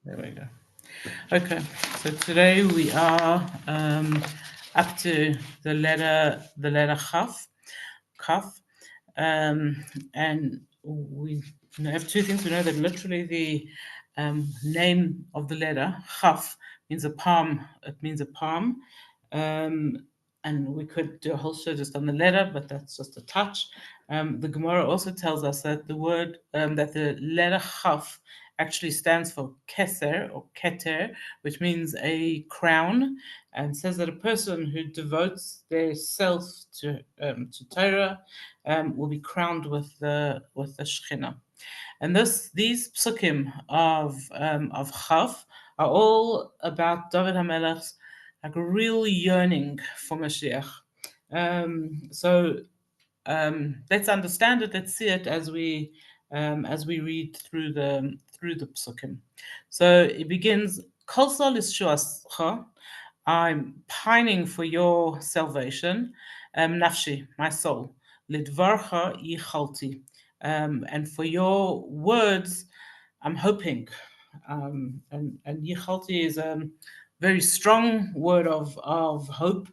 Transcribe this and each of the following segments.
There we go. Okay, so today we are up to the letter Kaf, and we have two things. We know that literally the name of the letter Chaf means a palm. It means a palm, um, and we could do a whole show just on the letter, but that's just a touch. The Gemara also tells us that the letter Chaf actually stands for Keser or Keter, which means a crown, and says that a person who devotes their self to Torah will be crowned with the Shekhinah. And these psukim of Chav are all about David HaMelech's like a real yearning for Mashiach. So let's understand it. Let's see it as we read through the psukim. So it begins. Kol sol yishuascha, I'm pining for your salvation, nafshi, my soul. Lidvarcha yichalti, and for your words, I'm hoping. And yichalti is a very strong word of hope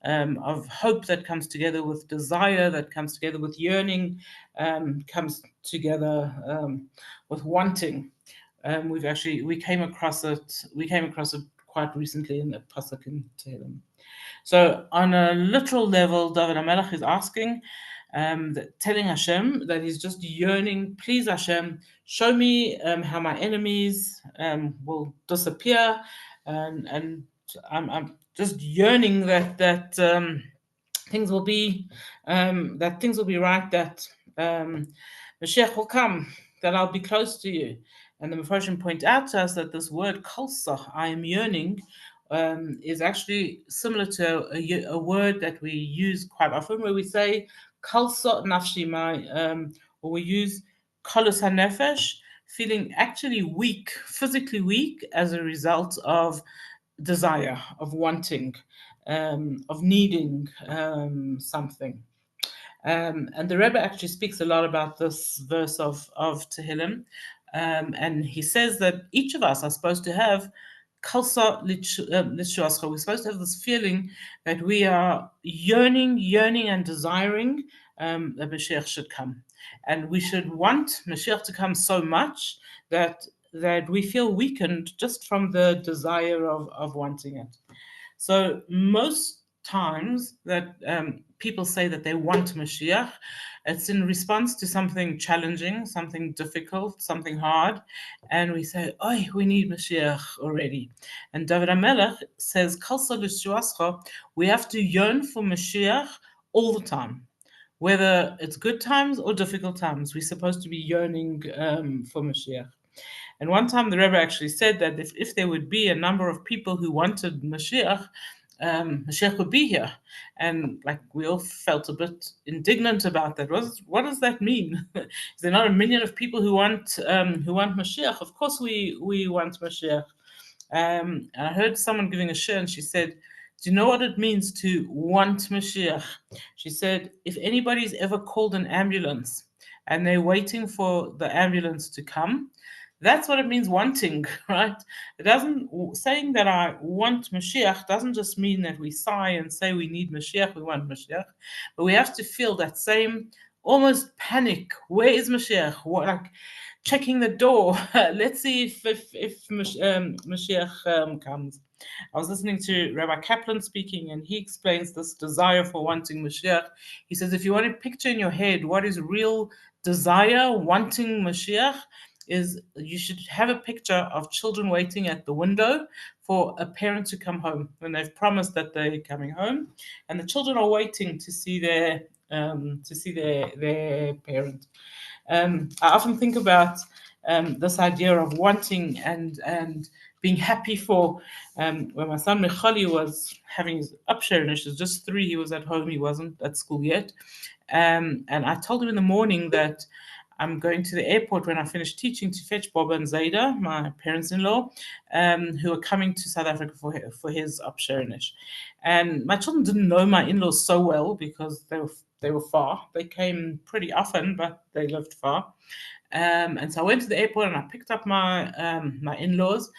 that comes together with desire, that comes together with yearning, comes together with wanting. We came across it. We came across it quite recently in the pasuk in Tehilim. So on a literal level, David HaMelech is asking, telling Hashem that he's just yearning, please Hashem, show me how my enemies will disappear, and I'm just yearning that things will be right, that Mashiach will come, that I'll be close to you. And the Mepharshim point out to us that this word kalsa, I am yearning, is actually similar to a word that we use quite often, where we say kalsa nafshi mai, or we use kolus hanefesh, feeling actually weak, physically weak as a result of desire, of wanting, of needing something. And the Rebbe actually speaks a lot about this verse of Tehillim. And he says that each of us are supposed to have kalsa lishuascha. We're supposed to have this feeling that we are yearning and desiring that Mashiach should come. And we should want Mashiach to come so much that we feel weakened just from the desire of wanting it. So most times that people say that they want Mashiach, it's in response to something challenging, something difficult, something hard, and we say, "Oh, we need Mashiach already." And David HaMelech says, "Kalsa l'shuascha," we have to yearn for Mashiach all the time. Whether it's good times or difficult times, we're supposed to be yearning for Mashiach. And one time the Rebbe actually said that if there would be a number of people who wanted Mashiach, Mashiach would be here. And like we all felt a bit indignant about that. What does that mean? Is there not a million of people who want Mashiach? Of course we want Mashiach. And I heard someone giving a share, and she said, "Do you know what it means to want Mashiach?" She said, "If anybody's ever called an ambulance and they're waiting for the ambulance to come, that's what it means wanting, right? It doesn't saying that I want Mashiach doesn't just mean that we sigh and say we need Mashiach, we want Mashiach, but we have to feel that same almost panic. Where is Mashiach? What, like checking the door. Let's see if Mashiach comes. I was listening to Rabbi Kaplan speaking, and he explains this desire for wanting Mashiach. He says, if you want to picture in your head what is real desire, wanting Mashiach, is you should have a picture of children waiting at the window for a parent to come home when they've promised that they're coming home, and the children are waiting to see their parent. I often think about this idea of wanting and being happy for. When my son Michali was having his upshare, and he was just 3, he was at home, he wasn't at school yet, and I told him in the morning that I'm going to the airport when I finish teaching to fetch Boba and Zaida, my parents-in-law, who are coming to South Africa for his upsherinish. And my children didn't know my in-laws so well because they were far. They came pretty often, but they lived far. And so I went to the airport and I picked up my in-laws.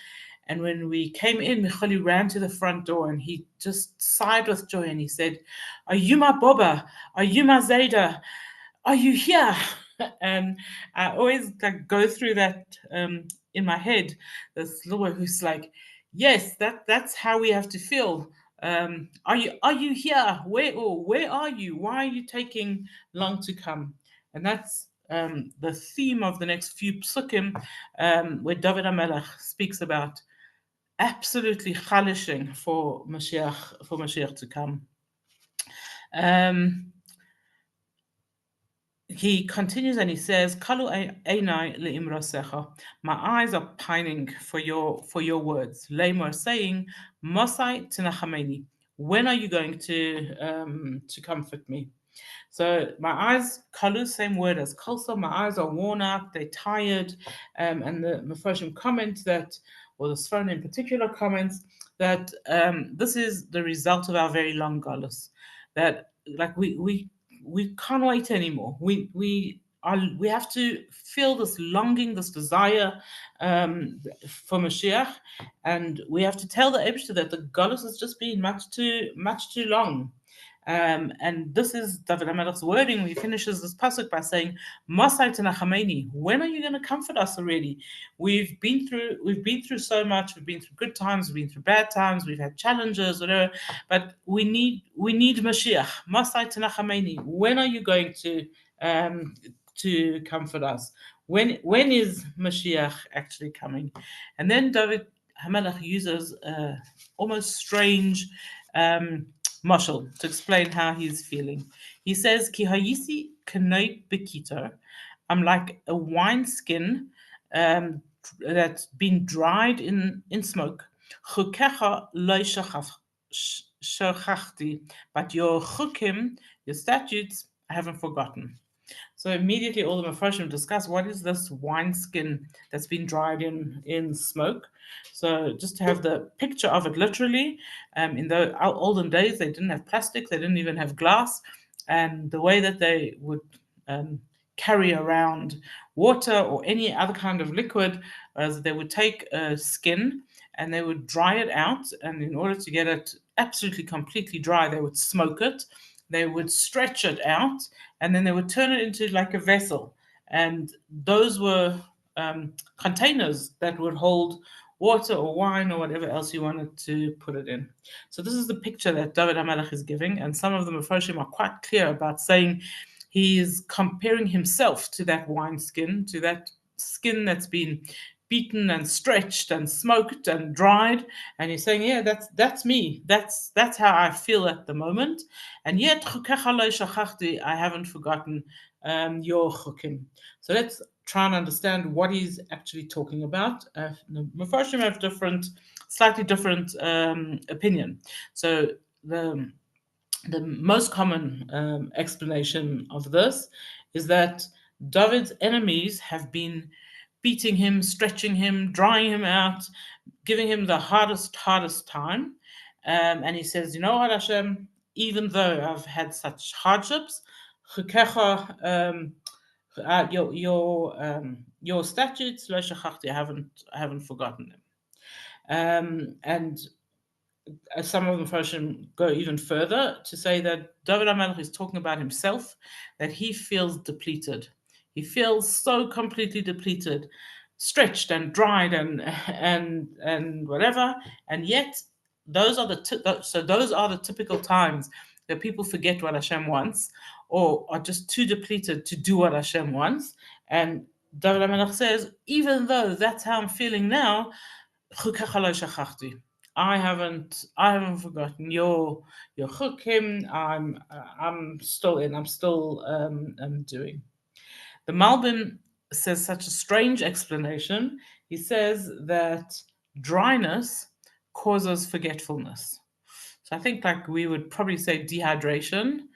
And when we came in, Michali ran to the front door and he just sighed with joy and he said, "Are you my Boba? Are you my Zayda? Are you here?" And I always like go through that in my head. This little one who's like, "Yes, that's how we have to feel. Are you here? Where are you? Why are you taking long to come?" And that's the theme of the next few psukim, where David HaMelech speaks about absolutely chalishing for Mashiach to come. He continues and he says, "Kalu einai leimrosecha." My eyes are pining for your words. Lamar saying, "Mosai tinachameni." When are you going to comfort me? So my eyes, kalu, same word as kalsa. My eyes are worn out. They're tired, and the Mefarshim comment that, or the Sfarim in particular comments that this is the result of our very long galus. That like we can't wait anymore. We have to feel this longing, this desire for Mashiach, and we have to tell the Ebshter that the galus has just been much too long. And this is David HaMelech's wording. He finishes this pasuk by saying, "Masai tenachameni." When are you going to comfort us already? We've been through so much. We've been through good times. We've been through bad times. We've had challenges, whatever. But we need Mashiach. Masai tenachameni. When are you going to comfort us? When is Mashiach actually coming? And then David HaMelech uses almost strange mashal to explain how he's feeling. He says, "Ki hayisi kanoi bekito." I'm like a wineskin that's been dried in smoke. Chukecha lo shachachti, but your chukim, your statutes, I haven't forgotten. So immediately all the Mepharshim discuss what is this wineskin that's been dried in smoke. So just to have the picture of it literally, in the olden days they didn't have plastic, they didn't even have glass, and the way that they would carry around water or any other kind of liquid was they would take a skin and they would dry it out, and in order to get it absolutely completely dry they would smoke it, they would stretch it out, and then they would turn it into like a vessel. And those were containers that would hold water or wine or whatever else you wanted to put it in. So this is the picture that David HaMelech is giving, and some of the Mefarshim are quite clear about saying he is comparing himself to that wineskin, to that skin that's been beaten and stretched and smoked and dried, and he's saying, "Yeah, that's me. That's how I feel at the moment, and yet I haven't forgotten your chukim." So let's try and understand what he's actually talking about. The Mefarshim have slightly different opinion. So the most common explanation of this is that David's enemies have been beating him, stretching him, drying him out, giving him the hardest time. And he says, "You know what, Hashem, even though I've had such hardships, your statutes, I haven't forgotten them." And some of the Mepharshim go even further to say that David HaMelech is talking about himself, that he feels depleted. He feels so completely depleted, stretched and dried and whatever, and yet those are the typical times that people forget what Hashem wants, or are just too depleted to do what Hashem wants. And David HaMelech says, even though that's how I'm feeling now, I haven't forgotten your chukim. I'm still in. I'm still doing. The Malbim says such a strange explanation. He says that dryness causes forgetfulness. So I think like we would probably say dehydration.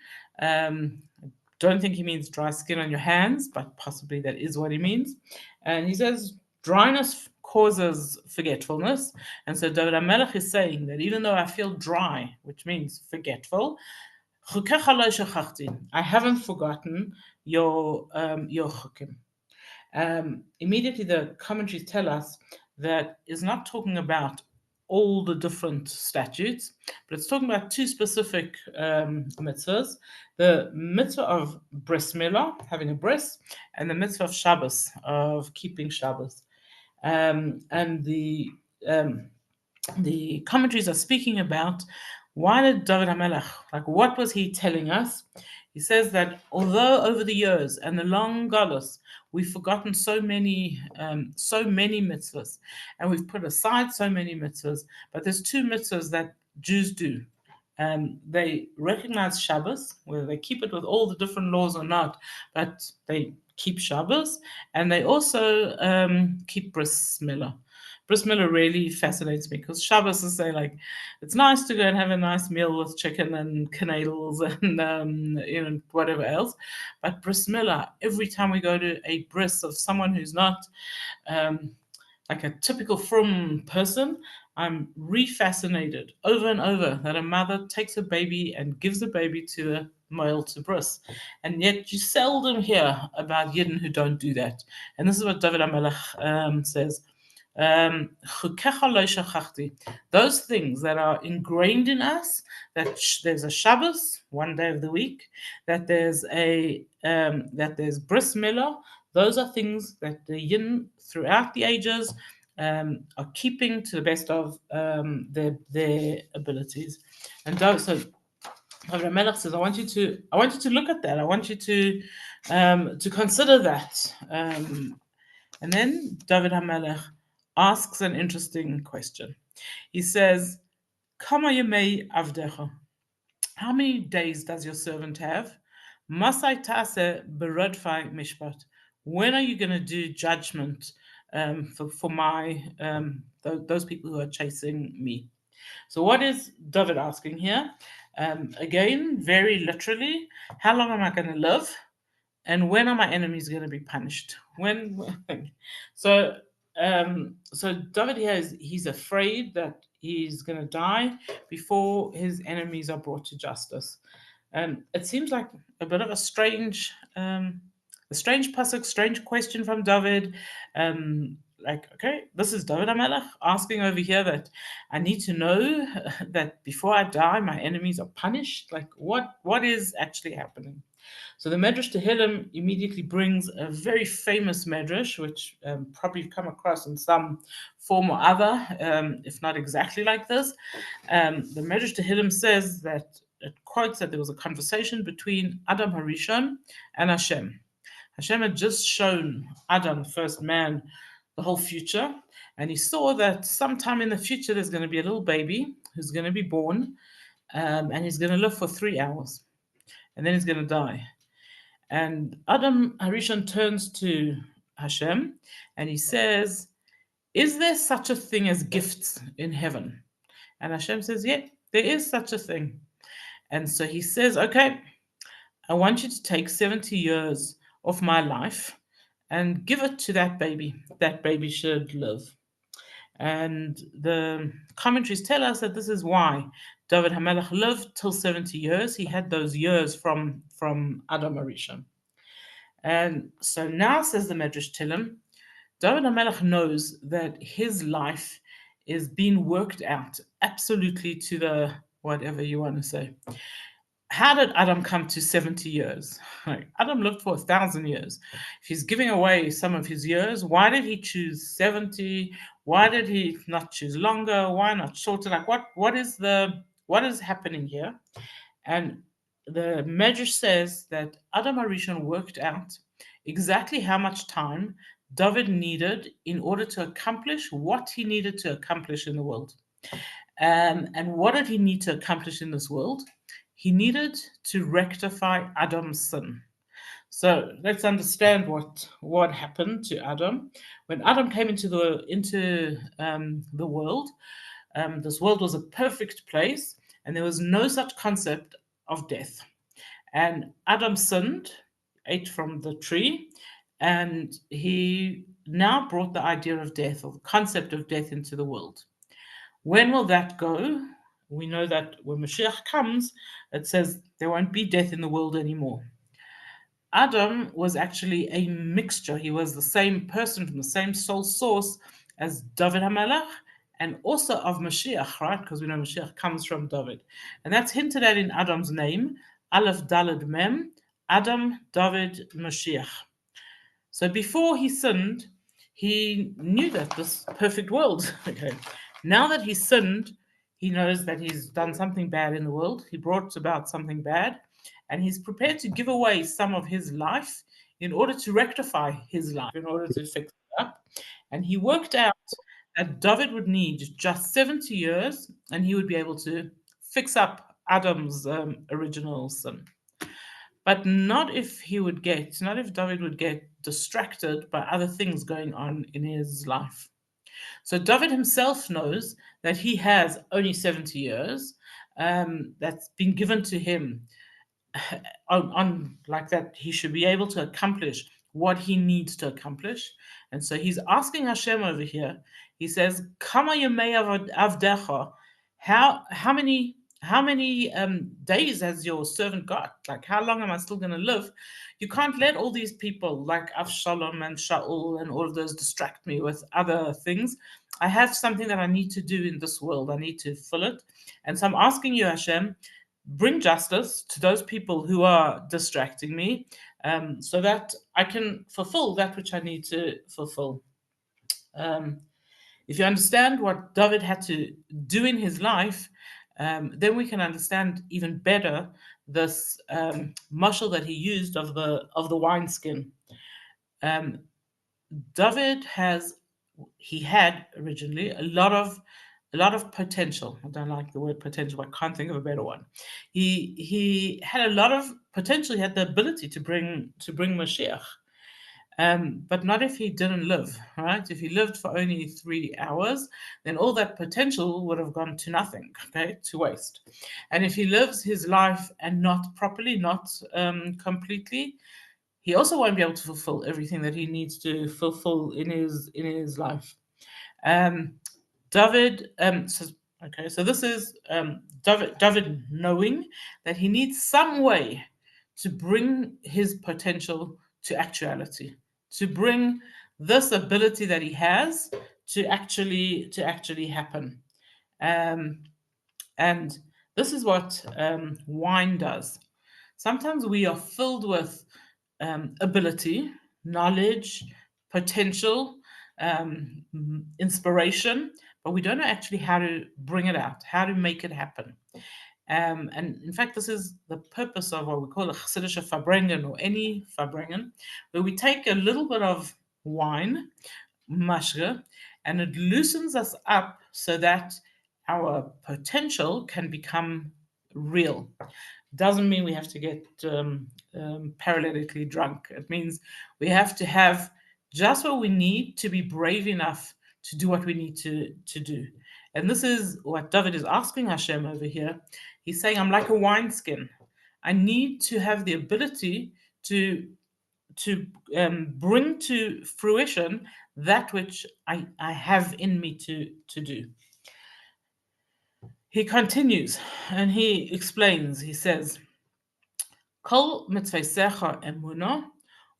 Don't think he means dry skin on your hands, but possibly that is what he means. And he says dryness causes forgetfulness. And so David HaMelech is saying that even though I feel dry, which means forgetful, I haven't forgotten your chukim. Immediately, the commentaries tell us that is not talking about all the different statutes, but it's talking about two specific mitzvahs: the mitzvah of bris milah, having a bris, and the mitzvah of Shabbos, of keeping Shabbos. And um, the commentaries are speaking about why did David HaMelech, like what was he telling us? He says that although over the years and the long galus, we've forgotten so many mitzvahs, and we've put aside so many mitzvahs, but there's two mitzvahs that Jews do. They recognize Shabbos, whether they keep it with all the different laws or not, but they keep Shabbos, and they also keep Bris Milah. Bris Milah really fascinates me because Shabbos is say like it's nice to go and have a nice meal with chicken and canadles and whatever else, but Bris Milah, every time we go to a bris of someone who's not um, like a typical frum person, I'm refascinated over and over that a mother takes a baby and gives the baby to a male to bris. And yet you seldom hear about Yidden who don't do that. And this is what David HaMelech says. Those things that are ingrained in us, that there's a Shabbos, one day of the week, that there's bris milah, those are things that the yin throughout the ages are keeping to the best of their abilities. And so David Melech says, I want you to look at that. I want you to consider that. And then David HaMelech asks an interesting question. He says, Kama yemei avdecha. How many days does your servant have? Masai tase berodfai mishpat. When are you going to do judgment for my those people who are chasing me? So what is David asking here? Again, very literally, how long am I going to live? And when are my enemies going to be punished? When? So David here he's afraid that he's going to die before his enemies are brought to justice. And it seems like a bit of a strange pasuk, strange question from David. Like, okay, this is David HaMelech asking over here that I need to know that before I die, my enemies are punished. Like, what is actually happening? So the Medrash Tehilim immediately brings a very famous Medrash, which probably you've come across in some form or other, if not exactly like this. The Medrash Tehilim says that it quotes that there was a conversation between Adam Harishon and Hashem. Hashem had just shown Adam, the first man, the whole future, and he saw that sometime in the future there's going to be a little baby who's going to be born, and he's going to live for 3 hours, and then he's going to die. And Adam Harishon turns to Hashem and he says, is there such a thing as gifts in heaven? And Hashem says, yeah, there is such a thing. And so he says, okay, I want you to take 70 years of my life and give it to that baby. That baby should live. And the commentaries tell us that this is why David HaMelech lived till 70 years. He had those years from Adam Harishon. And so now, says the Medrash Tehillim, David HaMelech knows that his life is being worked out absolutely to the whatever you want to say. How did Adam come to 70 years? Like, Adam lived for 1,000 years. If he's giving away some of his years, why did he choose 70? Why did he not choose longer? Why not shorter? Like, what is happening here? And the Medrash says that Adam Harishon worked out exactly how much time David needed in order to accomplish what he needed to accomplish in the world. And what did he need to accomplish in this world? He needed to rectify Adam's sin. So let's understand what happened to Adam when Adam came into the world. This world was a perfect place, and there was no such concept of death. And Adam sinned, ate from the tree, and he now brought the idea of death, or the concept of death, into the world. When will that go? We know that when Mashiach comes, it says there won't be death in the world anymore. Adam was actually a mixture. He was the same person from the same soul source as David HaMelech and also of Mashiach, right? Because we know Mashiach comes from David. And that's hinted at in Adam's name, Aleph Daled Mem, Adam, David, Mashiach. So before he sinned, he knew that this perfect world. Okay. Now that he sinned, he knows that he's done something bad in the world. He brought about something bad, and he's prepared to give away some of his life in order to rectify his life, in order to fix it up. And he worked out that David would need just 70 years, and he would be able to fix up Adam's original sin. But not if David would get distracted by other things going on in his life. So David himself knows that he has only 70 years that's been given to him on like that he should be able to accomplish what he needs to accomplish. And so he's asking Hashem over here. He says, Kama yemei avdecha, how many days has your servant got? Like, how long am I still going to live? You can't let all these people like Avshalom and Shaul and all of those distract me with other things. I have something that I need to do in this world. I need to fill it. And so I'm asking you, Hashem, bring justice to those people who are distracting me, so that I can fulfill that which I need to fulfill. If you understand what David had to do in his life, then we can understand even better this mashal that he used of the wineskin. David had originally a lot of potential. I don't like the word potential, but I can't think of a better one. He had a lot of potential. He had the ability to bring Mashiach, but not if he didn't live. Right? If he lived for only 3 hours, then all that potential would have gone to nothing. Okay, to waste. And if he lives his life and not properly, not completely, he also won't be able to fulfill everything that he needs to fulfill in his life. David says, okay, so this is David knowing that he needs some way to bring his potential to actuality, to bring this ability that he has to actually happen. And this is what wine does. Sometimes we are filled with ability, knowledge, potential, inspiration, but we don't know actually how to bring it out, how to make it happen. And in fact, this is the purpose of what we call a chassidische Farbrengen or any Farbrengen, where we take a little bit of wine, mashre, and it loosens us up so that our potential can become real. Doesn't mean we have to get paralytically drunk. It means we have to have just what we need to be brave enough to do what we need to do. And this is what David is asking Hashem over here. He's saying, I'm like a wineskin. I need to have the ability to bring to fruition that which I have in me to do. He continues and he explains, he says, Kol mitzvaysecha emunah,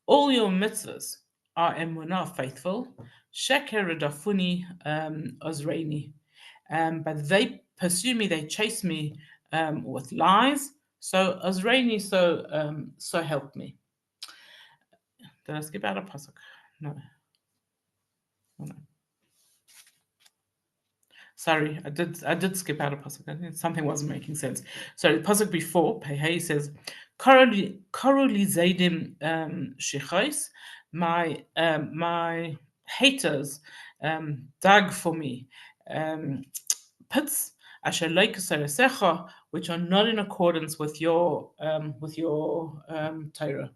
all your mitzvahs are emunah, faithful. Sheker redafuni ozreini. But they pursue me, they chase me with lies. So ozreini, so help me. Did I skip out a pasuk? No. Oh, no. Sorry, I did skip out a pasuk. I think something wasn't making sense. So the pasuk before, Pehei says, Koroli zaydim shichais, my haters dug for me pits asher secha, which are not in accordance with your Torah.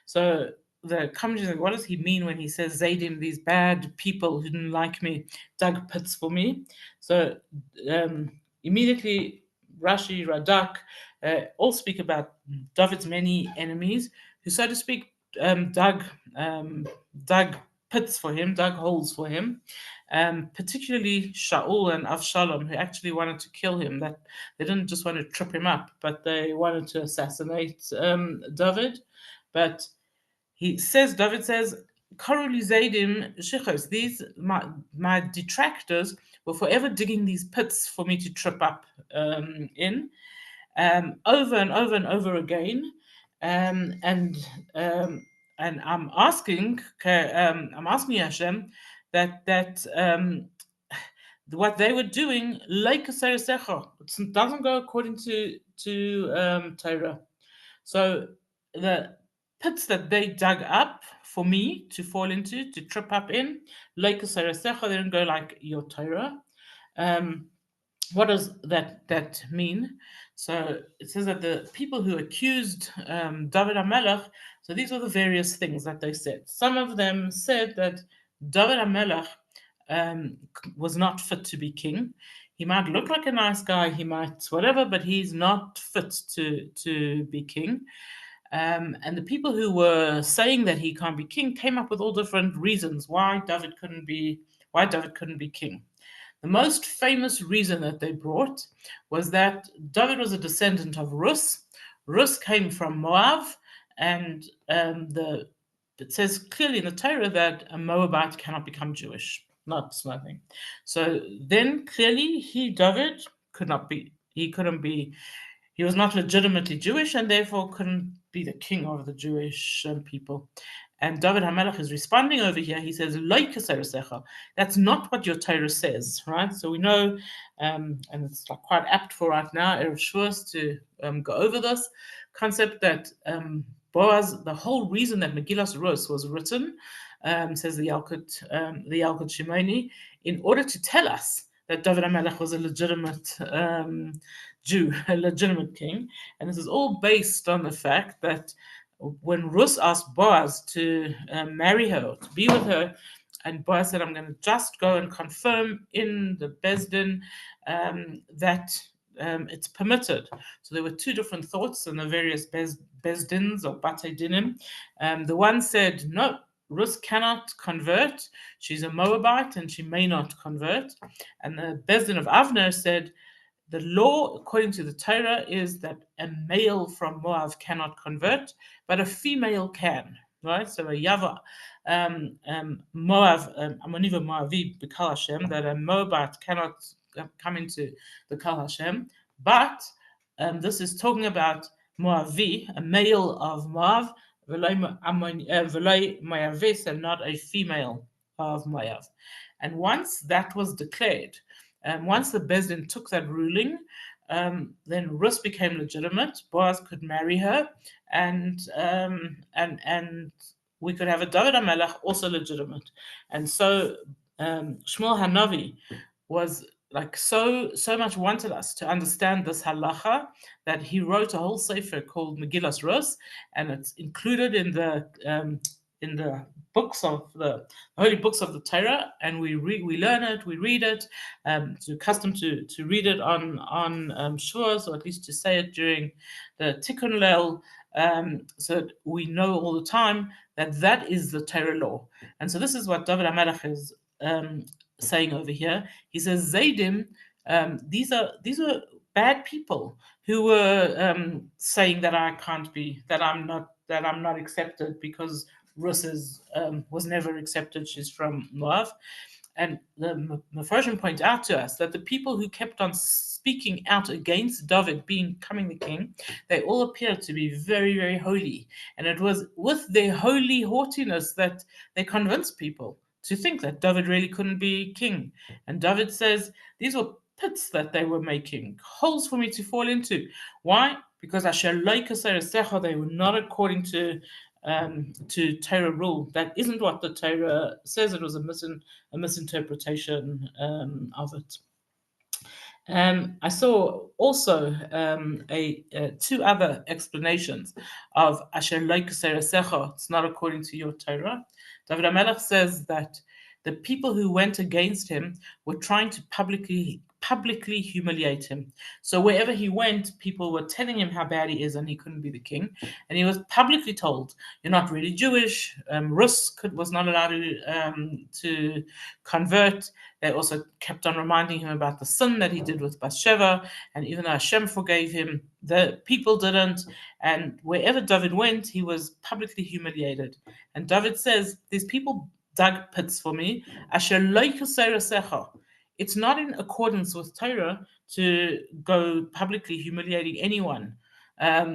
So the commentary, what does he mean when he says Zaydim, these bad people who didn't like me, dug pits for me? So immediately Rashi, Radak, all speak about David's many enemies who, so to speak, dug pits for him, dug holes for him. Particularly Shaul and Avshalom, who actually wanted to kill him. That they didn't just want to trip him up, but they wanted to assassinate David. But David says, Koruli Zaydim Shichos, these, my detractors, were forever digging these pits for me to trip up in, over and over and over again. Um, and um, and I'm asking Hashem that what they were doing, like it doesn't go according to Torah. So the pits that they dug up for me to fall into, to trip up in, like they don't go like your Torah. Um, what does that mean? So it says that the people who accused David HaMelech, so these are the various things that they said. Some of them said that David HaMelech was not fit to be king. He might look like a nice guy, he might whatever, but he's not fit to be king. And the people who were saying that he can't be king came up with all different reasons why David couldn't be king. The most famous reason that they brought was that David was a descendant of Rus. Rus came from Moab, and it says clearly in the Torah that a Moabite cannot become Jewish. Not nothing. So then clearly David couldn't be. He was not legitimately Jewish and therefore couldn't be the king of the Jewish people. And David HaMelech is responding over here. He says, that's not what your Torah says, right? So we know, and it's like quite apt for right now, Erev Shavuos, to go over this concept that Boaz, the whole reason that Megillas Rus was written, says the Yalkut Shimoni, in order to tell us that David HaMelech was a legitimate Jew, a legitimate king. And this is all based on the fact that when Rus asked Boaz to marry her, or to be with her, and Boaz said, I'm going to just go and confirm in the Besdin that it's permitted. So there were two different thoughts in the various Besdins or Batei Dinim. The one said, no, Rus cannot convert. She's a Moabite and she may not convert. And the Besdin of Avner said, the law, according to the Torah, is that a male from Moab cannot convert, but a female can, right? So a Yava, Moab, Amoniva Moavi, B'Kal Hashem, that a Moabite cannot come into the Kal Hashem, but this is talking about Moavi, a male of Moab, V'loi Moavis, and not a female of Moab. And once that was declared, once the Besdin took that ruling, then Rus became legitimate. Boaz could marry her, and we could have a David HaMelech also legitimate. And so Shmuel Hanavi was like so much wanted us to understand this halacha that he wrote a whole sefer called Megillas Rus, and it's included in the books of the holy books of the Torah, and we learn it, we read it, to accustomed to read it on Shavuos, or at least to say it during the Tikkun Leil, so that we know all the time that is the Torah law. And so this is what David HaMelech is saying over here. He says, Zaydim, these are bad people who were saying that I'm not accepted because Rus was never accepted. She's from Moab. And the Mepharshim point out to us that the people who kept on speaking out against David becoming the king, they all appeared to be very, very holy. And it was with their holy haughtiness that they convinced people to think that David really couldn't be king. And David says these were pits that they were making, holes for me to fall into. Why? Because they were not according to Torah rule. That isn't what the Torah says. It was a misinterpretation of it. I saw also two other explanations of Asher Secha. It's not according to your Torah. David HaMelech says that the people who went against him were trying to publicly publicly humiliate him. So wherever he went, people were telling him how bad he is and he couldn't be the king. And he was publicly told, "You're not really Jewish." Rus was not allowed to convert. They also kept on reminding him about the sin that he did with Bathsheba. And even though Hashem forgave him, the people didn't. And wherever David went, he was publicly humiliated. And David says, "These people dug pits for me. Asher lo yikaseresecha." It's not in accordance with Torah to go publicly humiliating anyone.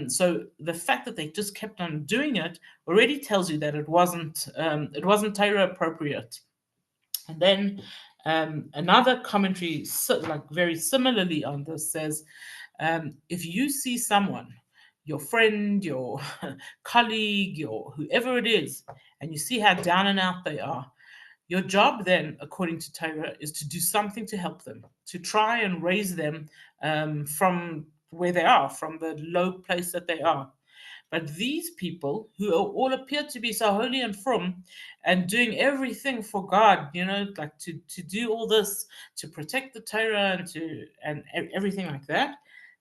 So the fact that they just kept on doing it already tells you that it wasn't Torah appropriate. And then another commentary, like very similarly on this, says, if you see someone, your friend, your colleague, your whoever it is, and you see how down and out they are, your job then, according to Torah, is to do something to help them, to try and raise them from where they are, from the low place that they are. But these people who all appear to be so holy and from and doing everything for God, like to do all this, to protect the Torah and everything like that,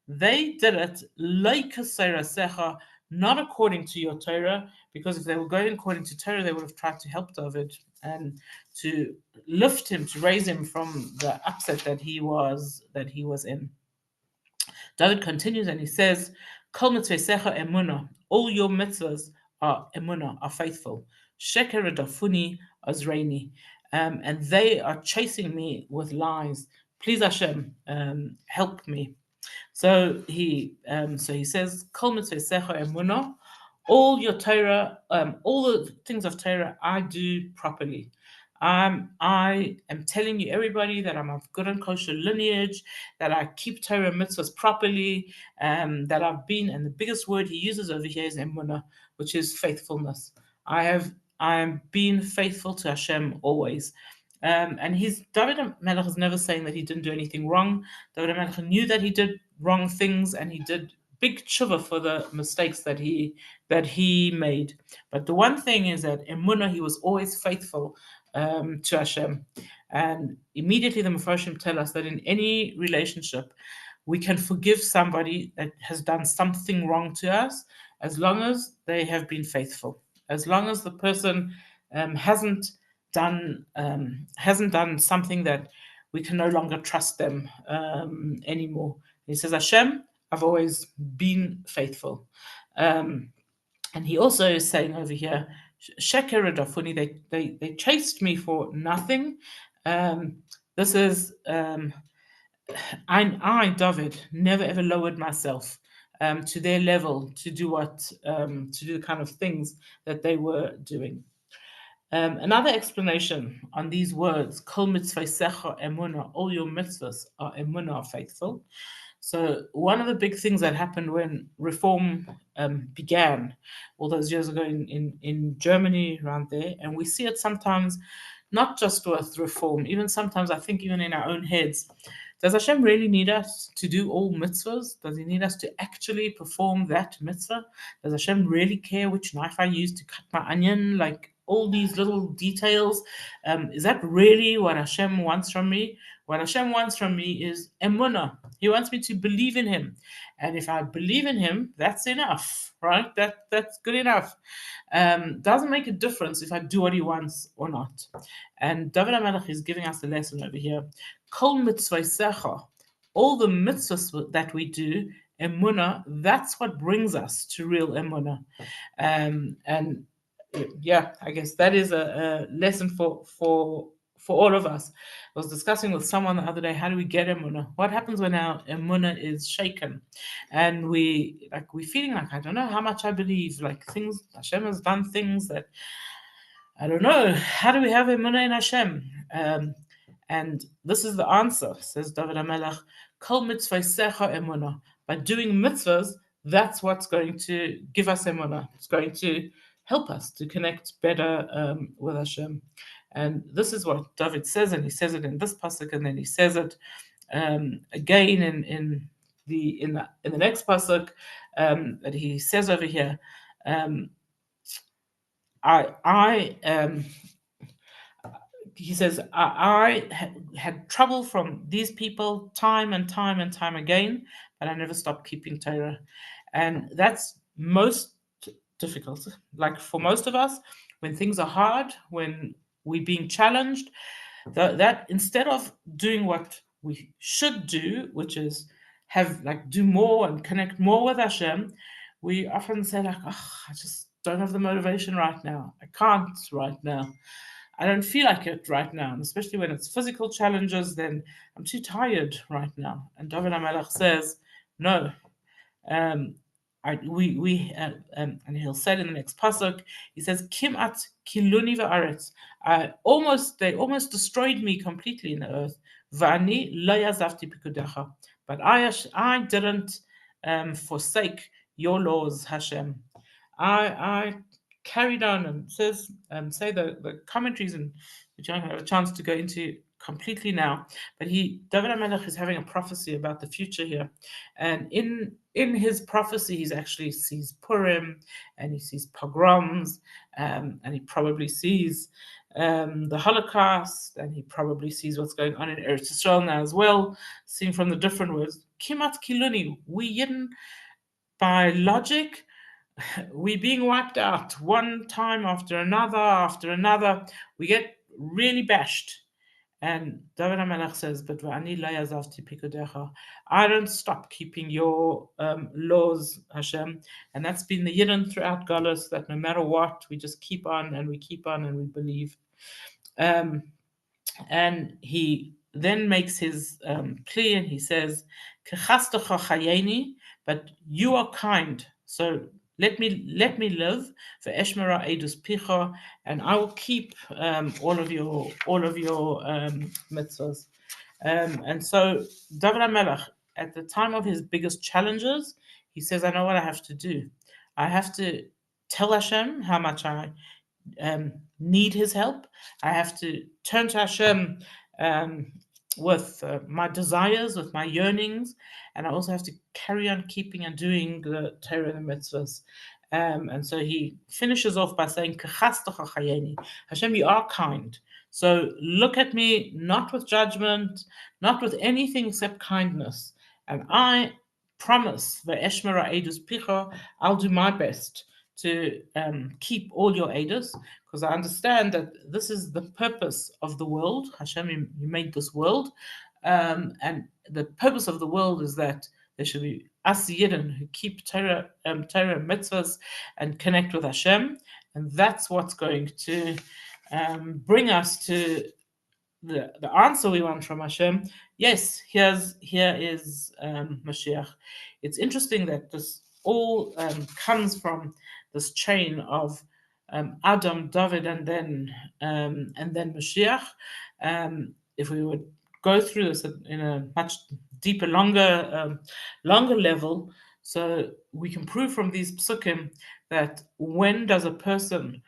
they did it like a Seirasecha, not according to your Torah, because if they were going according to Torah, they would have tried to help David and to lift him, to raise him from the upset that he was in. David continues and he says, Kol mitzvaysecha emuna, all your mitzvahs are emuna, are faithful. Sheker dafuni azreini, and they are chasing me with lies. Please Hashem, help me. So he says, Kol mitzvaysecha emuna, all your Torah, all the things of Torah, I do properly. I am telling you, everybody, that I'm of good and kosher lineage, that I keep Torah mitzvahs properly, that I've been, and the biggest word he uses over here is emunah, which is faithfulness. I am being faithful to Hashem always. And David Melech is never saying that he didn't do anything wrong. David Melech knew that he did wrong things, and he did big tshuva for the mistakes that he made. But the one thing is that emunah, he was always faithful to Hashem. And immediately the Mefarshim tell us that in any relationship, we can forgive somebody that has done something wrong to us as long as they have been faithful, as long as the person hasn't done something that we can no longer trust them anymore. He says, Hashem, I've always been faithful. And he also is saying over here, Sheker Dafuni, they chased me for nothing. This is I, David, never ever lowered myself to their level to do the kind of things that they were doing. Another explanation on these words, Kol mitzvaysecha emuna, all your mitzvahs are emuna, are faithful. So one of the big things that happened when reform began all those years ago in Germany, around there, and we see it sometimes, not just with reform, even sometimes I think even in our own heads. Does Hashem really need us to do all mitzvahs? Does he need us to actually perform that mitzvah? Does Hashem really care which knife I use to cut my onion? Like all these little details. Is that really what Hashem wants from me? What Hashem wants from me is emunah. He wants me to believe in him. And if I believe in him, that's enough, right? That's good enough. Doesn't make a difference if I do what he wants or not. And David HaMelech is giving us a lesson over here. Kol mitzvaysecha, all the mitzvahs that we do, emunah, that's what brings us to real emunah. And yeah, I guess that is a lesson for all of us. I was discussing with someone the other day, how do we get emunah? What happens when our emunah is shaken, and we're feeling like, I don't know how much I believe, like things Hashem has done things that I don't know. How do we have emunah in Hashem? And this is the answer, says David HaMelech. Kol mitzvaysecha emunah. By doing mitzvahs, that's what's going to give us emunah. It's going to help us to connect better with Hashem. And this is what David says, and he says it in this pasuk, and then he says it again in the next pasuk that he says over here. he says, I had trouble from these people time and time and time again, but I never stopped keeping Torah. And that's most difficult. Like for most of us, when things are hard, when we're being challenged, that instead of doing what we should do, which is do more and connect more with Hashem, we often say like, oh, I just don't have the motivation right now. I can't right now. I don't feel like it right now. And especially when it's physical challenges, then I'm too tired right now. And David HaMelech says, no, um, and he'll say it in the next pasuk. He says, "Kimat kiluni va'aretz." They almost destroyed me completely in the earth. Va'ani lo yazavti pikudecha. But I didn't forsake your laws, Hashem. I carried on and say the commentaries, and which I don't have a chance to go into completely now. But David HaMelech is having a prophecy about the future here, and in his prophecy, he actually sees Purim, and he sees pogroms, and he probably sees the Holocaust, and he probably sees what's going on in Eretz Yisrael now as well, seen from the different words. Kimat kiluni, we Yidden, by logic, we're being wiped out one time after another. We get really bashed. And David HaMelech says, but v'ani lo yazavti pikudecha. I don't stop keeping your laws, Hashem. And that's been the Yidden throughout Galus, that no matter what, we just keep on and we keep on and we believe. And he then makes his plea, and he says, "Kechastecha chayeni," but you are kind, so let me live. Ve'eshmera edus picha, and I will keep all of your mitzvahs. And so David HaMelech, at the time of his biggest challenges, he says, "I know what I have to do. I have to tell Hashem how much I need his help. I have to turn to Hashem with my desires, with my yearnings, and I also have to carry on keeping and doing the Torah and the mitzvahs." And so he finishes off by saying, Hashem, you are kind. So look at me, not with judgment, not with anything except kindness. And I promise, I'll do my best to keep all your edus, because I understand that this is the purpose of the world. Hashem, you made this world, and the purpose of the world is that there should be us Yidden who keep Torah and mitzvahs and connect with Hashem, and that's what's going to bring us to the answer we want from Hashem. Yes, here is Mashiach. It's interesting that this all comes from this chain of Adam, David, and then Mashiach. If we would go through this in a much deeper, longer level, so we can prove from these psukim that when does a person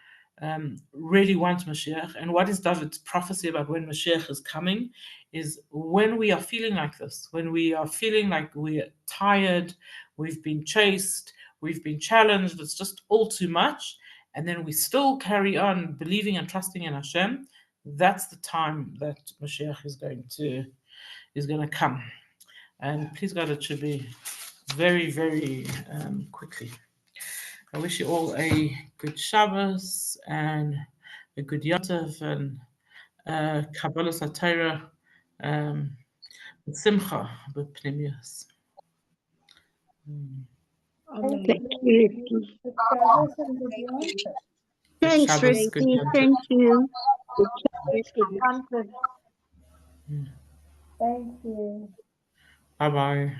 really want Mashiach, and what is David's prophecy about when Mashiach is coming, is when we are feeling like this, when we are feeling like we're tired, we've been chased, we've been challenged, it's just all too much, and then we still carry on believing and trusting in Hashem. That's the time that Mashiach is going to come. And please God, it should be very, very quickly. I wish you all a good Shabbos and a good Yontif and Kabbalah Satira, Simcha, b'pnimius. Thank you, Ricky. Thanks, Ricky. Thank you. Thank you. Bye-bye.